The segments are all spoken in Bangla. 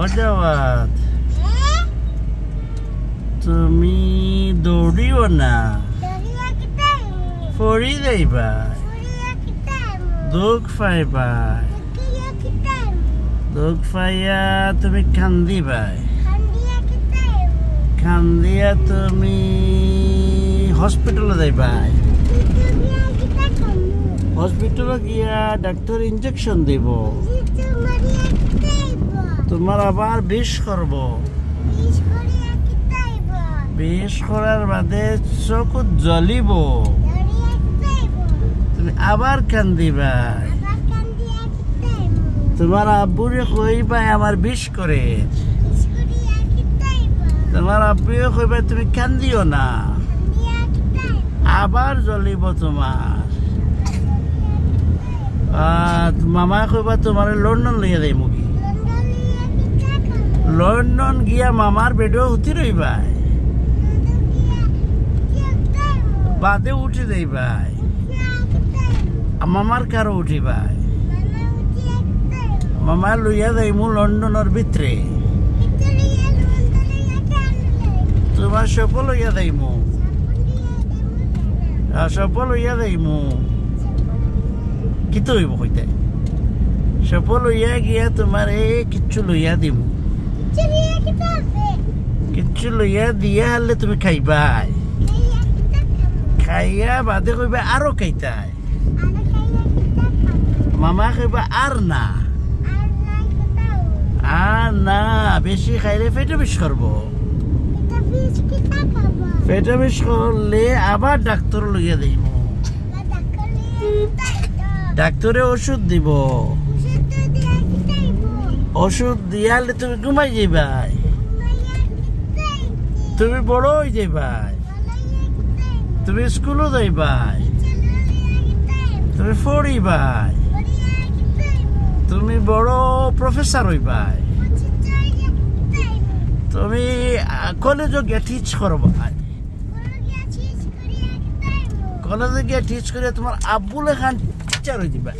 অজাওয়াত তুমি দৌড়িও না পড়ি যাইবা দুঃখ পাইবা দুঃখ পাইয়া তুমি কান্দিবাই কান্দিয়া তুমি হসপিটালে যাইবাই হসপিটালে গিয়া ডাক্তার ইনজেকশন দিব তোমার আবার বিষ করব বিষ করার বাদে চকুত জ্বলিব তুমি আবার কান্দিবা তোমার আব্বুরে কইবাই আমার বিষ করে তোমার আব্বুরে কইবাই তুমি কান্দিও না আবার জ্বলিব তোমার মামা কইবা তোমার লন্ডন লইয়া যাই মুগি লন্ডন গিয়া মামার বেডও হুতি রইবাই বাদে উঠে যাইবাই মামার কারো উঠিবাই মামা লইয়া যাইমু লন্ডনের ভিতরে তোমার সপ লইয়া যাইমু সপ লইয়া যাইমু কিতো হইব কইতে সপ লইয়া গিয়া তোমার কিচ্ছু লইয়া দিমু কিচ্ছু লইয়া দিয়া হলে তুমি খাইবাই খাইয়া বাদে কইবা আরো খাইতাই মামা কইবা আর না বেশি খাইলে পেটে বিষ করবো পেটে বিষ করলে আবার ডাক্তার লইয়া দিব ডাক্তারে ওষুধ দিব ওষুধ দিয়ালে তুমি ঘুমাই যাইবাই তুমি বড় হয়ে যাইবাই তুমি স্কুলও যাইবাই তুমি পড়িবাই তুমি বড় প্রফেসর হইবাই তুমি কলেজে গিয়ে টিচ করবাই কলেজে গিয়ে টিচ করে তোমার আব্বুল খান টিচার হয়ে যাবে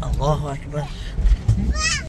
আল্লাহু আকবার